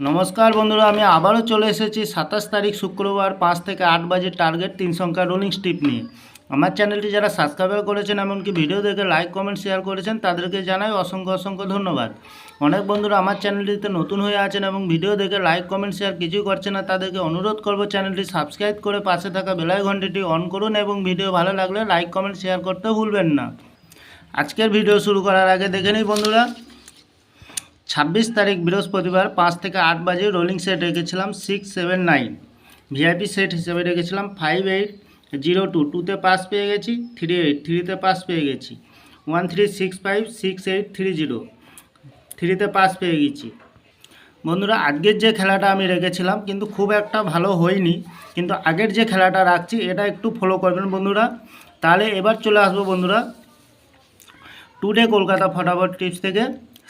নমস্কার বন্ধুরা, আমি আবারও চলে এসেছি 27 তারিখ শুক্রবার 5 থেকে 8 বাজে টার্গেট 3 সংখ্যা রোলিং স্টিপ নিয়ে। আমার চ্যানেলটি যারা সাবস্ক্রাইব করেছেন এমনকি ভিডিও দেখে লাইক কমেন্ট শেয়ার করেছেন তাদেরকে জানাই অসংখ্য ধন্যবাদ। অনেক বন্ধুরা আমার চ্যানেলটিতে নতুন হয়ে আছেন এবং ভিডিও দেখে লাইক কমেন্ট শেয়ার কিছুই করছেন না, তাদেরকে অনুরোধ করব চ্যানেলটি সাবস্ক্রাইব করে পাশে থাকা বেল ঘন্টিটি অন করুন এবং ভিডিও ভালো লাগলে লাইক কমেন্ট শেয়ার করতে ভুলবেন না। আজকের ভিডিও শুরু করার আগে দেখে নিই বন্ধুরা, 26 তারিখ বৃহস্পতিবার 5 থেকে 8 বাজে রোলিং সেট রেখেছিলাম 679, ভিআইপি সেট হিসেবে রেখেছিলাম 5802, 2তে পাস পেয়ে গেছি, 38 3তে পাস পেয়ে গেছি, 1365 6830 3তে পাস পেয়ে গেছি। বন্ধুরা আজকের যে খেলাটা আমি রেখেছিলাম কিন্তু খুব একটা ভালো হয়নি, কিন্তু আগের যে খেলাটা রাখছি এটা একটু ফলো করবেন বন্ধুরা। তাহলে এবার চলে আসবো বন্ধুরা টুডে কলকাতা ফটাফট টিপস থেকে।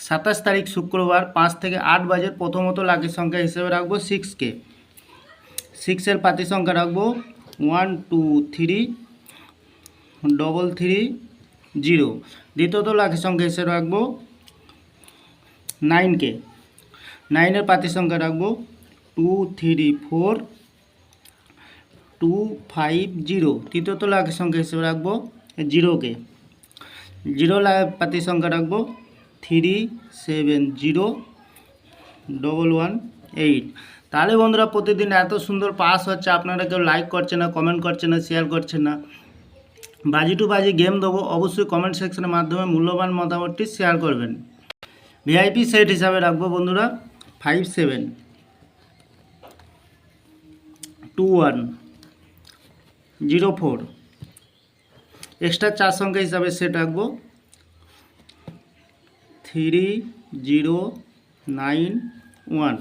27 তারিখ শুক্রবার 5 থেকে 8 বাজে প্রথমত লাকি সংখ্যা হিসেবে রাখবো 6কে, 6এর পাতি সংখ্যা রাখবো 1 2 3 3 0। দ্বিতীয়ত লাকি সংখ্যা হিসেবে রাখবো 9কে, 9এর পাতি সংখ্যা রাখবো 2 3 4 2 5 0। তৃতীয়ত লাকি সংখ্যা হিসেবে রাখবো 0কে, 0 পাতি সংখ্যা রাখবো 3 7 0 1 1 8। তাহলে বন্ধুরা প্রতিদিন এত সুন্দর পাস হচ্ছে, আপনারা কেউ লাইক করছে না, কমেন্ট করছে না, শেয়ার করছে না। বাজি টু বাজি গেম দেবো, অবশ্যই কমেন্ট সেকশনের মাধ্যমে মূল্যবান মতামতটি শেয়ার করবেন। ভিআইপি সেট হিসাবে রাখবো বন্ধুরা 57 21 04। এক্সট্রা 4 সংখ্যা হিসাবে সেট রাখবো 3 0 9 1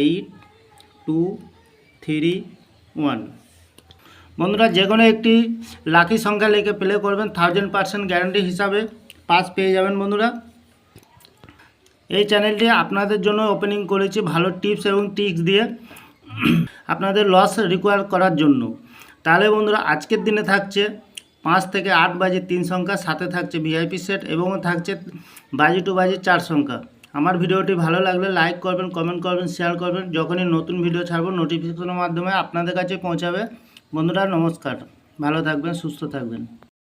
8 2 3 1। বন্ধুরা যে কোনো একটি লাকি সংখ্যা লিখে প্লে করবেন, 1000% গ্যারান্টি হিসাবে পাস পেয়ে যাবেন বন্ধুরা। এই চ্যানেলটি আপনাদের জন্য ওপেনিং করেছি ভালো টিপস এবং ট্রিক্স দিয়ে, আপনাদের লস রিকোয়ার করার জন্য। তাহলে বন্ধুরা আজকের দিনে থাকছে 5 থেকে 8 বাজে 3 সংখ্যা, সাথে থাকছে ভিআইপি সেট এবং থাকছে বাজি টু বাজি 4 সংখ্যা। আমার ভিডিওটি ভালো লাগলে লাইক করবেন, কমেন্ট করবেন, শেয়ার করবেন। যখনই নতুন ভিডিও ছাড়বো নোটিফিকেশনের মাধ্যমে আপনাদের কাছে পৌঁছাবে। বন্ধুরা নমস্কার, ভালো থাকবেন, সুস্থ থাকবেন।